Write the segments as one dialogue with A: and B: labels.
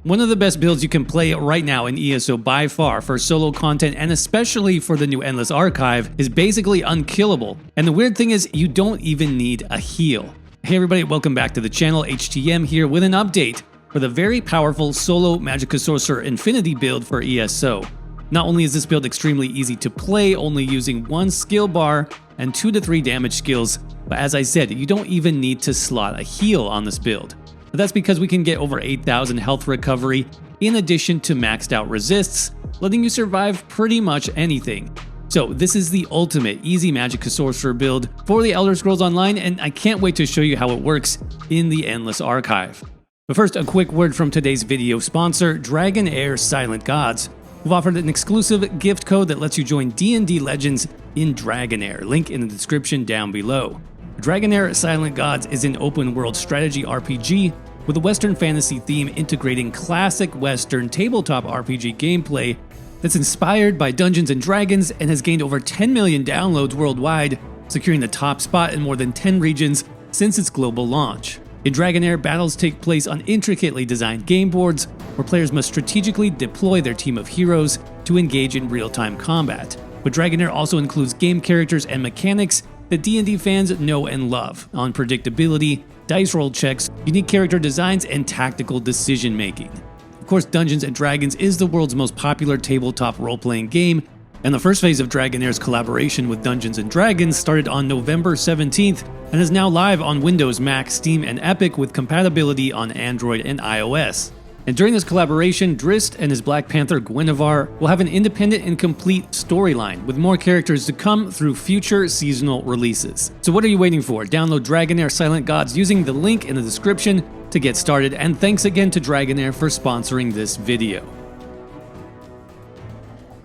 A: One of the best builds you can play right now in ESO by far for solo content and especially for the new Endless Archive is basically Unkillable. And the weird thing is you don't even need a heal. Hey everybody, welcome back to the channel. HTM here with an update for the very powerful solo Magicka Sorcerer Infinity build for ESO. Not only is this build extremely easy to play, only using one skill bar and 2 to 3 damage skills, but as I said, you don't even need to slot a heal on this build. But that's because we can get over 8,000 health recovery in addition to maxed out resists, letting you survive pretty much anything. So this is the ultimate easy Magicka Sorcerer build for the Elder Scrolls Online, and I can't wait to show you how it works in the Endless Archive. But first, a quick word from today's video sponsor, Dragonair Silent Gods, who've offered an exclusive gift code that lets you join D&D Legends in Dragonair, link in the description down below. Dragonair Silent Gods is an open-world strategy RPG with a Western fantasy theme integrating classic Western tabletop RPG gameplay that's inspired by Dungeons & Dragons and has gained over 10 million downloads worldwide, securing the top spot in more than 10 regions since its global launch. In Dragonair, battles take place on intricately designed game boards where players must strategically deploy their team of heroes to engage in real-time combat. But Dragonair also includes game characters and mechanics that D&D fans know and love, on predictability, dice roll checks, unique character designs, and tactical decision making. Of course, Dungeons & Dragons is the world's most popular tabletop role-playing game, and the first phase of Dragonair's collaboration with Dungeons & Dragons started on November 17th and is now live on Windows, Mac, Steam, and Epic with compatibility on Android and iOS. And during this collaboration, Drizzt and his Black Panther Guinevere will have an independent and complete storyline, with more characters to come through future seasonal releases. So what are you waiting for? Download Dragonair Silent Gods using the link in the description to get started, and thanks again to Dragonair for sponsoring this video.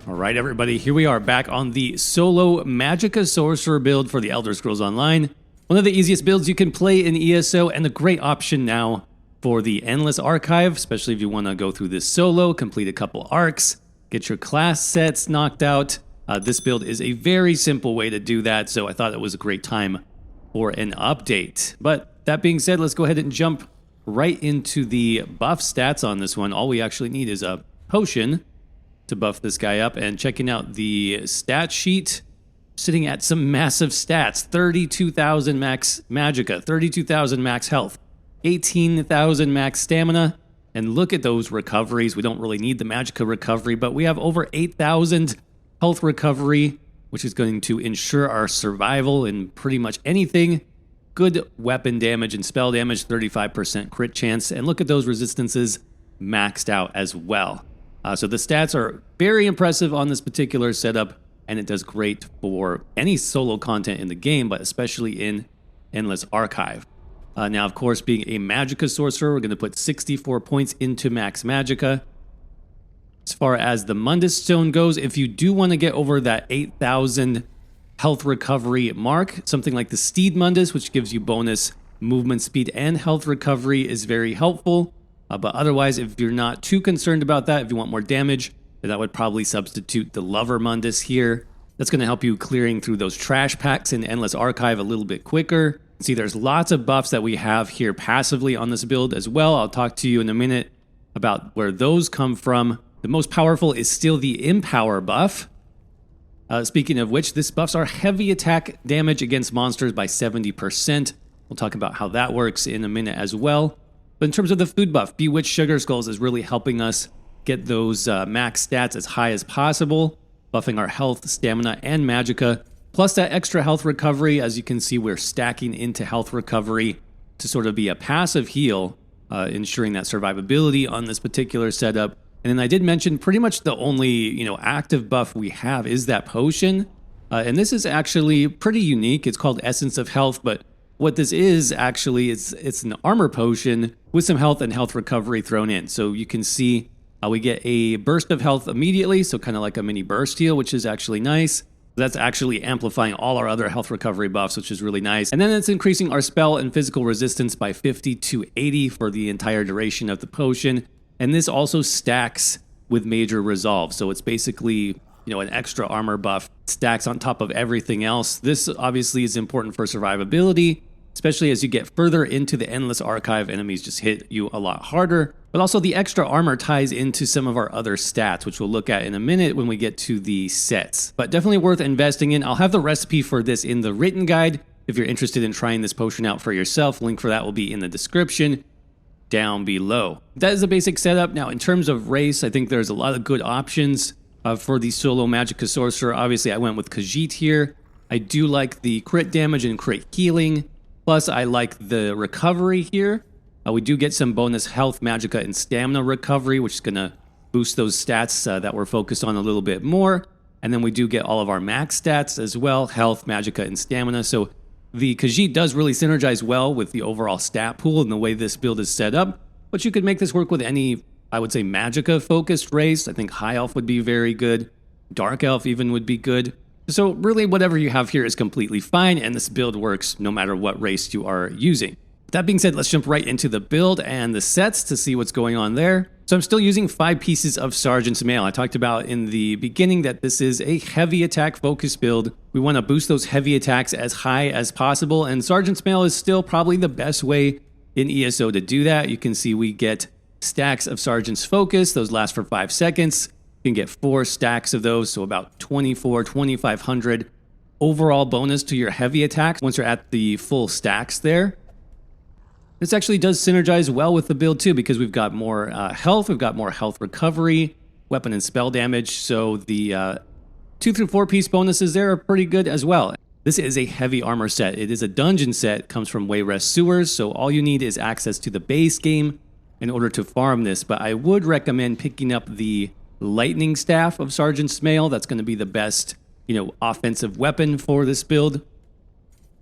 A: Alright everybody, here we are back on the solo Magicka Sorcerer build for the Elder Scrolls Online. One of the easiest builds you can play in ESO, and a great option now for the Endless Archive, especially if you want to go through this solo, complete a couple arcs, get your class sets knocked out. This build is a very simple way to do that, so I thought it was a great time for an update. But that being said, let's go ahead and jump right into the buff stats on this one. All we actually need is a potion to buff this guy up, and checking out the stat sheet, sitting at some massive stats. 32,000 max Magicka, 32,000 max health, 18,000 max stamina, and look at those recoveries. We don't really need the Magicka recovery, but we have over 8,000 health recovery, which is going to ensure our survival in pretty much anything. Good weapon damage and spell damage, 35% crit chance, and look at those resistances maxed out as well. So the stats are very impressive on this particular setup, and it does great for any solo content in the game, but especially in Endless Archive. Now, of course, being a Magicka Sorcerer, we're going to put 64 points into max Magicka. As far as the Mundus Stone goes, if you do want to get over that 8,000 health recovery mark, something like the Steed Mundus, which gives you bonus movement speed and health recovery, is very helpful. But otherwise, if you're not too concerned about that, if you want more damage, then that would probably substitute the Lover Mundus here. That's going to help you clearing through those trash packs in Endless Archive a little bit quicker. See, there's lots of buffs that we have here passively on this build as well. I'll talk to you in a minute about where those come from. The most powerful is still the Empower buff. Speaking of which, this buffs our heavy attack damage against monsters by 70%. We'll talk about how that works in a minute as well. But in terms of the food buff, Bewitched Sugar Skulls is really helping us get those max stats as high as possible, buffing our health, stamina, and Magicka. Plus that extra health recovery. As you can see, we're stacking into health recovery to sort of be a passive heal, ensuring that survivability on this particular setup. And then I did mention pretty much the only, active buff we have is that potion. And this is actually pretty unique. It's called Essence of Health, but what this is actually, it's an armor potion with some health and health recovery thrown in. So you can see we get a burst of health immediately, so kind of like a mini burst heal, which is actually nice. That's actually amplifying all our other health recovery buffs, which is really nice. And then it's increasing our spell and physical resistance by 50 to 80 for the entire duration of the potion. And this also stacks with Major Resolve. So it's basically, an extra armor buff stacks on top of everything else. This obviously is important for survivability, especially as you get further into the Endless Archive. Enemies just hit you a lot harder. But also the extra armor ties into some of our other stats, which we'll look at in a minute when we get to the sets. But definitely worth investing in. I'll have the recipe for this in the written guide if you're interested in trying this potion out for yourself. Link for that will be in the description down below. That is the basic setup. Now, in terms of race, I think there's a lot of good options for the solo Magicka Sorcerer. Obviously, I went with Khajiit here. I do like the crit damage and crit healing. Plus, I like the recovery here. We do get some bonus health, magicka, and stamina recovery, which is going to boost those stats that we're focused on a little bit more. And then we do get all of our max stats as well, health, magicka, and stamina. So the Khajiit does really synergize well with the overall stat pool and the way this build is set up. But you could make this work with any, I would say, magicka-focused race. I think High Elf would be very good. Dark Elf even would be good. So really, whatever you have here is completely fine, and this build works no matter what race you are using. That being said, let's jump right into the build and the sets to see what's going on there. So I'm still using 5 pieces of Sergeant's Mail. I talked about in the beginning that this is a heavy attack focused build. We want to boost those heavy attacks as high as possible, and Sergeant's Mail is still probably the best way in ESO to do that. You can see we get stacks of Sergeant's Focus. Those last for 5 seconds. You can get 4 stacks of those, so about 2,500 overall bonus to your heavy attacks once you're at the full stacks there. This actually does synergize well with the build too, because we've got more health, we've got more health recovery, weapon and spell damage, so the 2 through 4 piece bonuses there are pretty good as well. This is a heavy armor set. It is a dungeon set, comes from Wayrest Sewers, so all you need is access to the base game in order to farm this, but I would recommend picking up the Lightning Staff of Sergeant's Mail. That's going to be the best, offensive weapon for this build.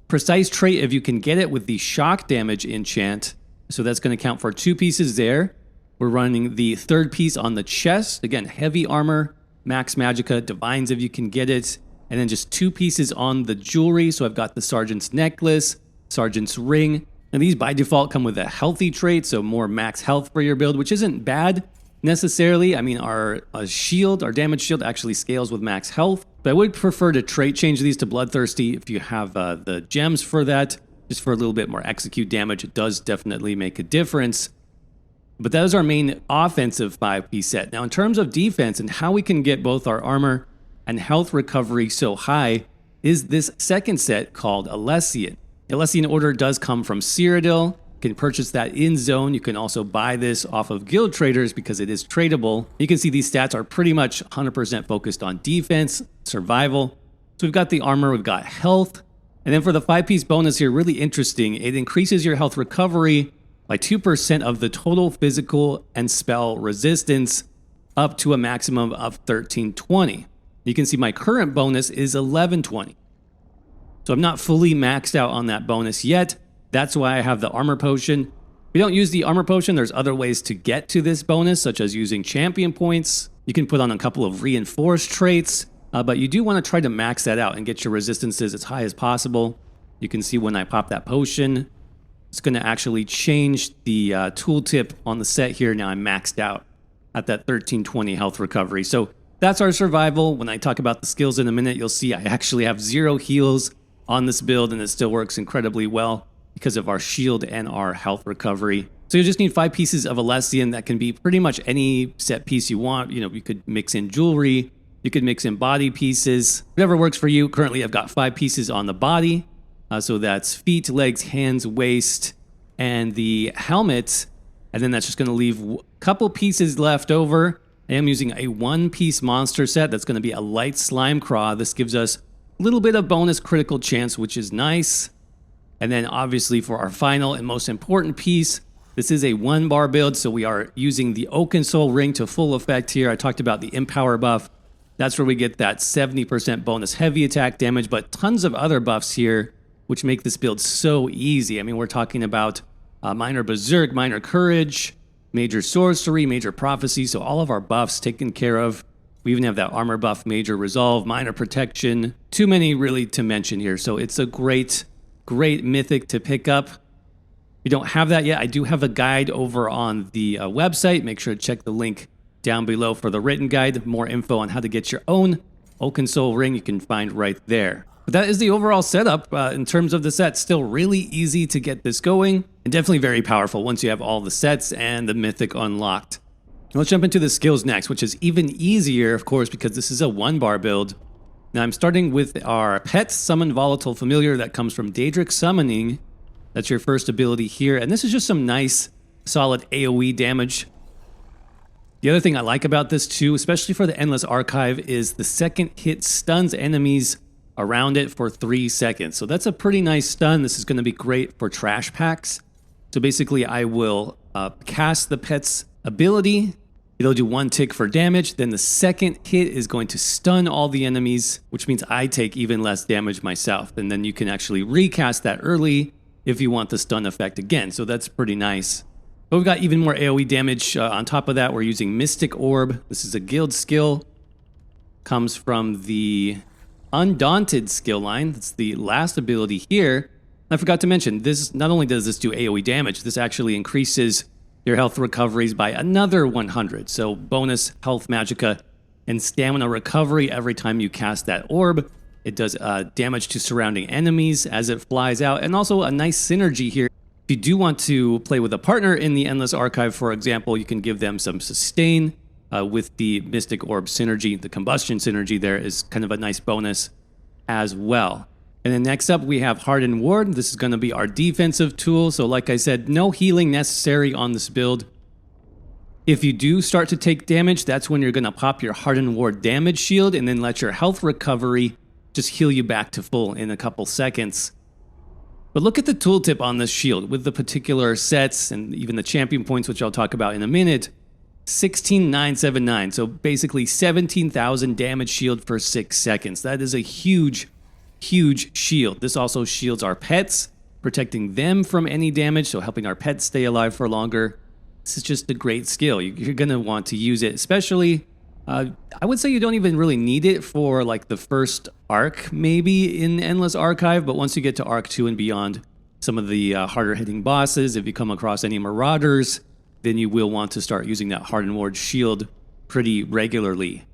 A: Precise trait if you can get it with the shock damage enchant. So that's going to count for 2 pieces there. We're running the 3rd piece on the chest. Again, heavy armor, max magicka, divines if you can get it. And then just 2 pieces on the jewelry. So I've got the Sergeant's Necklace, Sergeant's Ring. And these by default come with a healthy trait, so more max health for your build, which isn't bad necessarily. I mean, our shield, our damage shield actually scales with max health. But I would prefer to trait change these to Bloodthirsty if you have the gems for that, just for a little bit more execute damage. It does definitely make a difference. But that is our main offensive 5-piece set. Now, in terms of defense and how we can get both our armor and health recovery so high is this second set called Alessian. The Alessian order does come from Cyrodiil. You can purchase that in zone. You can also buy this off of guild traders because it is tradable. You can see these stats are pretty much 100% focused on defense, survival. So we've got the armor, we've got health. And then for the 5-piece bonus here, really interesting, it increases your health recovery by 2% of the total physical and spell resistance up to a maximum of 1320. You can see my current bonus is 1120. So I'm not fully maxed out on that bonus yet. That's why I have the armor potion. If you don't use the armor potion, there's other ways to get to this bonus, such as using champion points. You can put on a couple of reinforced traits, but you do want to try to max that out and get your resistances as high as possible. You can see when I pop that potion, it's going to actually change the tooltip on the set here. Now I'm maxed out at that 1320 health recovery. So that's our survival. When I talk about the skills in a minute, you'll see I actually have 0 heals on this build, and it still works incredibly well because of our shield and our health recovery. So you just need 5 pieces of Alessian. That can be pretty much any set piece you want. You could mix in jewelry, you could mix in body pieces, whatever works for you. Currently, I've got 5 pieces on the body. So that's feet, legs, hands, waist, and the helmet. And then that's just going to leave a couple pieces left over. I am using a 1-piece monster set. That's going to be a light slime craw. This gives us a little bit of bonus critical chance, which is nice. And then obviously for our final and most important piece, this is a 1-bar build, so we are using the Oaken Soul Ring to full effect here. I talked about the Empower buff. That's where we get that 70% bonus heavy attack damage, but tons of other buffs here, which make this build so easy. I mean, we're talking about Minor Berserk, Minor Courage, Major Sorcery, Major Prophecy, so all of our buffs taken care of. We even have that armor buff, Major Resolve, Minor Protection. Too many really to mention here, so it's a great mythic to pick up. If you don't have that yet, I do have a guide over on the website. Make sure to check the link down below for the written guide. More info on how to get your own Oaken Soul Ring you can find right there. But that is the overall setup. In terms of the set, still really easy to get this going, and definitely very powerful once you have all the sets and the mythic unlocked. Let's jump into the skills next, which is even easier, of course, because this is a 1-bar build. Now I'm starting with our Pet Summon Volatile Familiar that comes from Daedric Summoning. That's your first ability here, and this is just some nice, solid AoE damage. The other thing I like about this too, especially for the Endless Archive, is the second hit stuns enemies around it for 3 seconds. So that's a pretty nice stun. This is going to be great for trash packs. So basically I will cast the pet's ability. It'll do 1 tick for damage. Then the second hit is going to stun all the enemies, which means I take even less damage myself. And then you can actually recast that early if you want the stun effect again. So that's pretty nice. But we've got even more AoE damage. On top of that, we're using Mystic Orb. This is a guild skill. Comes from the Undaunted skill line. That's the last ability here. I forgot to mention, this not only does this do AoE damage, this actually increases your health recoveries by another 100. So bonus health magicka and stamina recovery every time you cast that orb. It does damage to surrounding enemies as it flies out, and also a nice synergy here. If you do want to play with a partner in the Endless Archive, for example, you can give them some sustain with the Mystic Orb synergy. The combustion synergy there is kind of a nice bonus as well. And then next up, we have Hardened Ward. This is going to be our defensive tool. So like I said, no healing necessary on this build. If you do start to take damage, that's when you're going to pop your Hardened Ward damage shield and then let your health recovery just heal you back to full in a couple seconds. But look at the tooltip on this shield with the particular sets and even the champion points, which I'll talk about in a minute. 16,979, so basically 17,000 damage shield for 6 seconds. That is a huge shield. This also shields our pets, protecting them from any damage, so helping our pets stay alive for longer. This is just a great skill. You're going to want to use it, especially, I would say you don't even really need it for like the first arc, maybe in Endless Archive, but once you get to Arc 2 and beyond, some of the harder hitting bosses, if you come across any Marauders, then you will want to start using that Hardened Ward shield pretty regularly.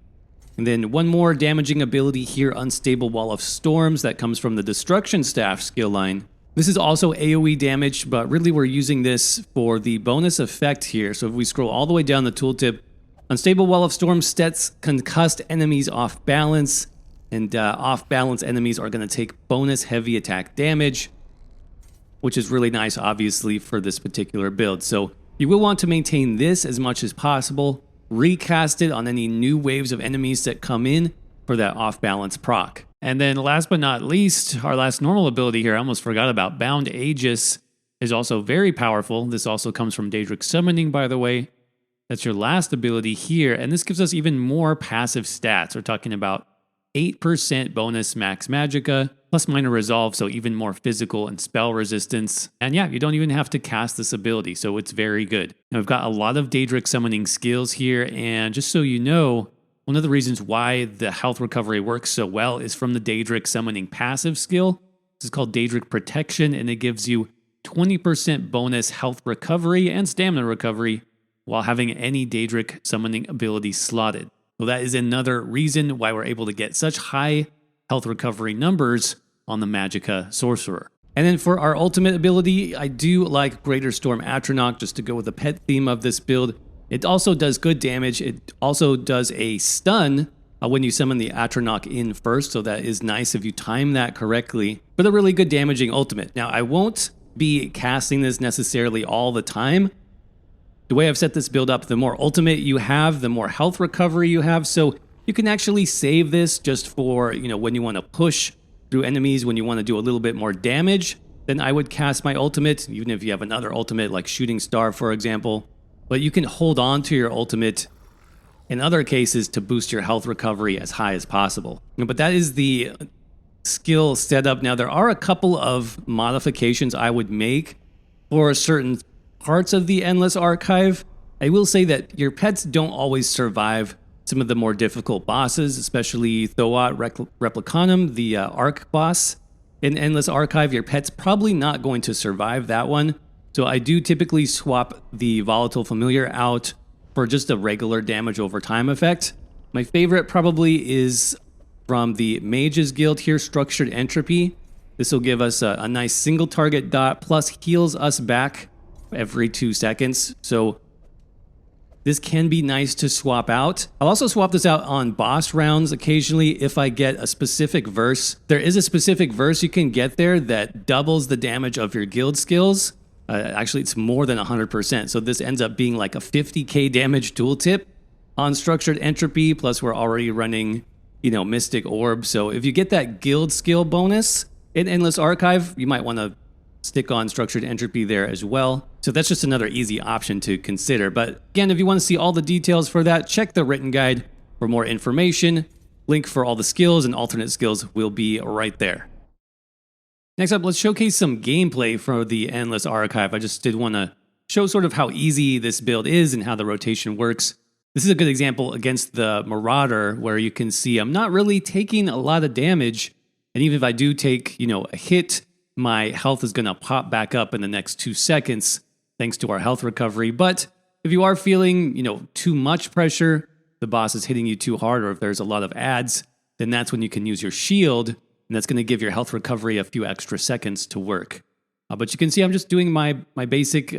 A: And then one more damaging ability here, Unstable Wall of Storms, that comes from the Destruction Staff skill line. This is also AoE damage, but really we're using this for the bonus effect here. So if we scroll all the way down the tooltip, Unstable Wall of Storms sets concussed enemies off balance, and off balance enemies are going to take bonus heavy attack damage, which is really nice, obviously, for this particular build. So you will want to maintain this as much as possible. Recast it on any new waves of enemies that come in for that off-balance proc. And then last but not least, our last normal ability here, I almost forgot about, Bound Aegis, is also very powerful. This also comes from Daedric Summoning, by the way. That's your last ability here, and this gives us even more passive stats. We're talking about 8% bonus max magicka, plus minor resolve, so even more physical and spell resistance. And yeah, you don't even have to cast this ability, so it's very good. Now, we've got a lot of Daedric Summoning skills here, and just so you know, one of the reasons why the health recovery works so well is from the Daedric Summoning passive skill. This is called Daedric Protection, and it gives you 20% bonus health recovery and stamina recovery while having any Daedric Summoning ability slotted. So that is another reason why we're able to get such high health recovery numbers on the Magicka Sorcerer. And then for our ultimate ability, I do like Greater Storm Atronach, just to go with the pet theme of this build. It also does good damage. It also does a stun when you summon the Atronach in first, so that is nice if you time that correctly. But a really good damaging ultimate. Now, I won't be casting this necessarily all the time. The way I've set this build up, the more ultimate you have, the more health recovery you have, so you can actually save this just for, when you want to push through enemies, when you want to do a little bit more damage, then I would cast my ultimate, even if you have another ultimate like Shooting Star, for example. But you can hold on to your ultimate in other cases to boost your health recovery as high as possible. But that is the skill setup. Now, there are a couple of modifications I would make for certain parts of the Endless Archive. I will say that your pets don't always survive some of the more difficult bosses, especially Thoat Replicanum, the Arc boss in Endless Archive. Your pet's probably not going to survive that one. So I do typically swap the Volatile Familiar out for just a regular damage over time effect. My favorite probably is from the Mages Guild here, Structured Entropy. This will give us a nice single target dot, plus heals us back every 2 seconds. So this can be nice to swap out. I'll also swap this out on boss rounds occasionally if I get a specific verse. There is a specific verse you can get there that doubles the damage of your guild skills. Actually, it's more than 100%. So this ends up being like a 50k damage tooltip on Structured Entropy. Plus, we're already running, Mystic Orb. So if you get that guild skill bonus in Endless Archive, you might want to stick on Structured Entropy there as well. So that's just another easy option to consider. But again, if you want to see all the details for that, check the written guide for more information. Link for all the skills and alternate skills will be right there. Next up, let's showcase some gameplay for the Endless Archive. I just did want to show sort of how easy this build is and how the rotation works. This is a good example against the Marauder, where you can see I'm not really taking a lot of damage. And even if I do take, a hit, my health is going to pop back up in the next 2 seconds, thanks to our health recovery. But if you are feeling, too much pressure, the boss is hitting you too hard, or if there's a lot of adds, then that's when you can use your shield, and that's going to give your health recovery a few extra seconds to work. But you can see I'm just doing my basic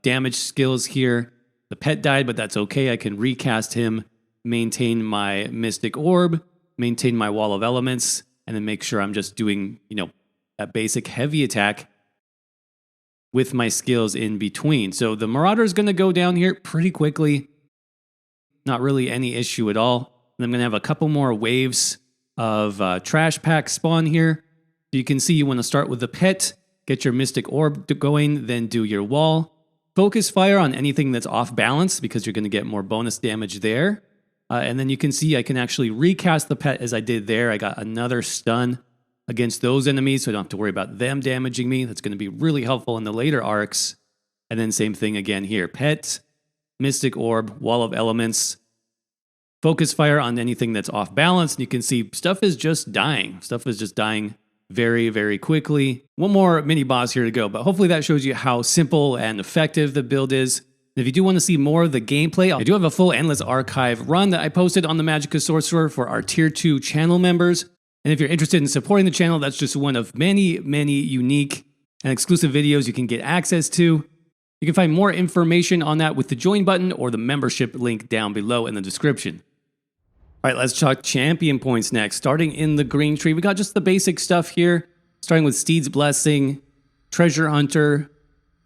A: damage skills here. The pet died, but that's okay. I can recast him, maintain my Mystic Orb, maintain my Wall of Elements, and then make sure I'm just doing, that basic heavy attack with my skills in between. So the Marauder is going to go down here pretty quickly. Not really any issue at all. And I'm going to have a couple more waves of trash pack spawn here. So you can see you want to start with the pet, get your Mystic Orb going, then do your wall. Focus fire on anything that's off balance because you're going to get more bonus damage there. And then you can see I can actually recast the pet as I did there. I got another stun against those enemies, so I don't have to worry about them damaging me. That's going to be really helpful in the later arcs. And then same thing again here. Pet, Mystic Orb, Wall of Elements. Focus fire on anything that's off balance. And you can see stuff is just dying. Stuff is just dying very, very quickly. One more mini boss here to go, but hopefully that shows you how simple and effective the build is. And if you do want to see more of the gameplay, I do have a full Endless Archive run that I posted on the Magicka Sorcerer for our Tier 2 channel members. And if you're interested in supporting the channel, that's just one of many, many unique and exclusive videos you can get access to. You can find more information on that with the join button or the membership link down below in the description. All right, let's talk champion points next. Starting in the green tree, we got just the basic stuff here, starting with Steed's Blessing, Treasure Hunter,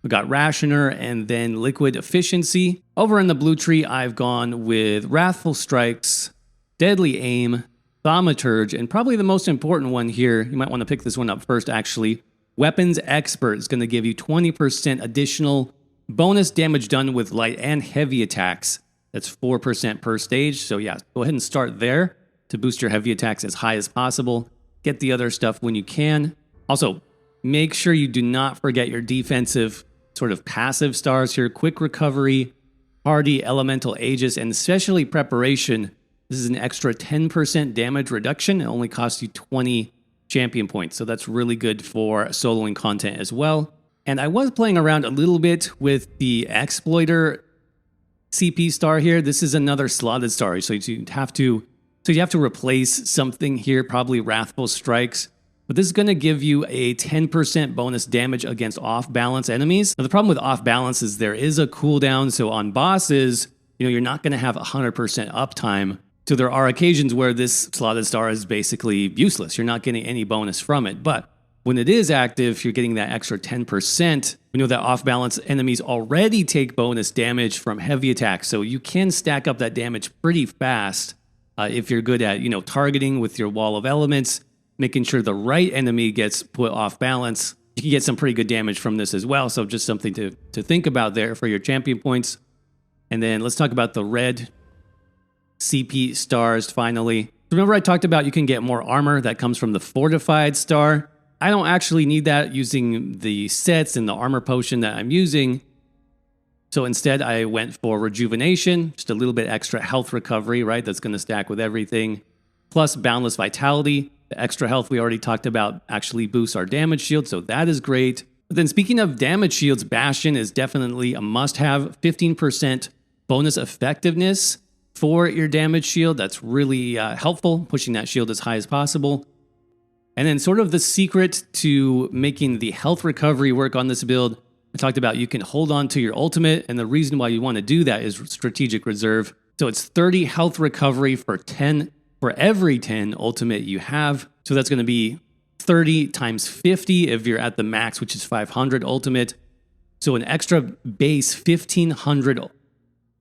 A: we got Rationer, and then Liquid Efficiency. Over in the blue tree, I've gone with Wrathful Strikes, Deadly Aim, Thaumaturge, and probably the most important one here, you might want to pick this one up first actually, Weapons Expert is going to give you 20% additional bonus damage done with light and heavy attacks. That's 4% per stage, so yeah, go ahead and start there to boost your heavy attacks as high as possible. Get the other stuff when you can. Also, make sure you do not forget your defensive sort of passive stars here. Quick Recovery, Hardy, Elemental Aegis, and especially Preparation. This is an extra 10% damage reduction. It only costs you 20 champion points, so that's really good for soloing content as well. And I was playing around a little bit with the Exploiter CP star here. This is another slotted star, so you have to replace something here, probably Wrathful Strikes. But this is going to give you a 10% bonus damage against off-balance enemies. Now, the problem with off-balance is there is a cooldown, so on bosses, you're not going to have 100% uptime. So there are occasions where this slotted star is basically useless. You're not getting any bonus from it. But when it is active, you're getting that extra 10%. We know that off-balance enemies already take bonus damage from heavy attacks, so you can stack up that damage pretty fast if you're good at, targeting with your Wall of Elements, making sure the right enemy gets put off balance. You can get some pretty good damage from this as well, so just something to think about there for your champion points. And then let's talk about the red CP stars finally. Remember I talked about you can get more armor that comes from the fortified star. I don't actually need that using the sets and the armor potion that I'm using. So instead I went for rejuvenation, just a little bit extra health recovery, right? That's going to stack with everything. Plus boundless vitality. The extra health we already talked about actually boosts our damage shield, so that is great. But then speaking of damage shields, Bastion is definitely a must-have. 15% bonus effectiveness for your damage shield. That's really helpful, pushing that shield as high as possible. And then sort of the secret to making the health recovery work on this build, I talked about you can hold on to your ultimate, and the reason why you want to do that is strategic reserve. So it's 30 health recovery for every 10 ultimate you have. So that's going to be 30 times 50 if you're at the max, which is 500 ultimate. So an extra base 1500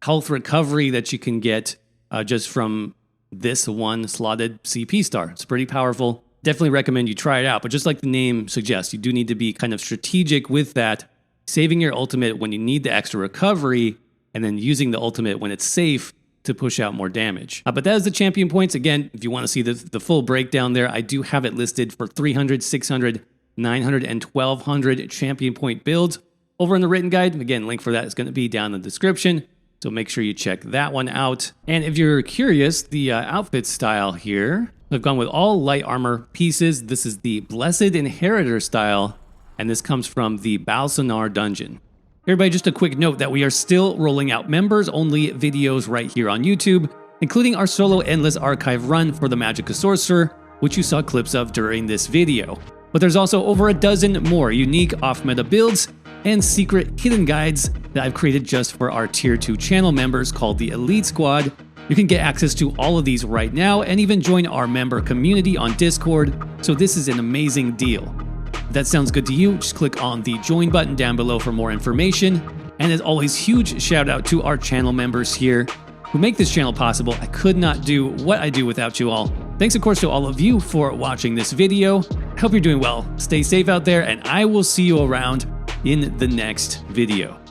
A: health recovery that you can get just from this one slotted CP star. It's pretty powerful. Definitely recommend you try it out. But just like the name suggests, you do need to be kind of strategic with that, saving your ultimate when you need the extra recovery, and then using the ultimate when it's safe to push out more damage. But that is the champion points. Again, if you want to see the full breakdown there, I do have it listed for 300, 600, 900, and 1200 champion point builds over in the written guide. Again, link for that is going to be down in the description, so make sure you check that one out. And if you're curious, the outfit style here, I've gone with all light armor pieces. This is the Blessed Inheritor style, and this comes from the Balsanar dungeon. Everybody, just a quick note that we are still rolling out members-only videos right here on YouTube, including our solo Endless Archive run for the Magicka Sorcerer, which you saw clips of during this video. But there's also over a dozen more unique off-meta builds and secret hidden guides that I've created just for our Tier 2 channel members called the Elite Squad. You can get access to all of these right now and even join our member community on Discord, so this is an amazing deal. If that sounds good to you, just click on the join button down below for more information. And as always, huge shout out to our channel members here who make this channel possible. I could not do what I do without you all. Thanks of course to all of you for watching this video. I hope you're doing well. Stay safe out there, and I will see you around in the next video.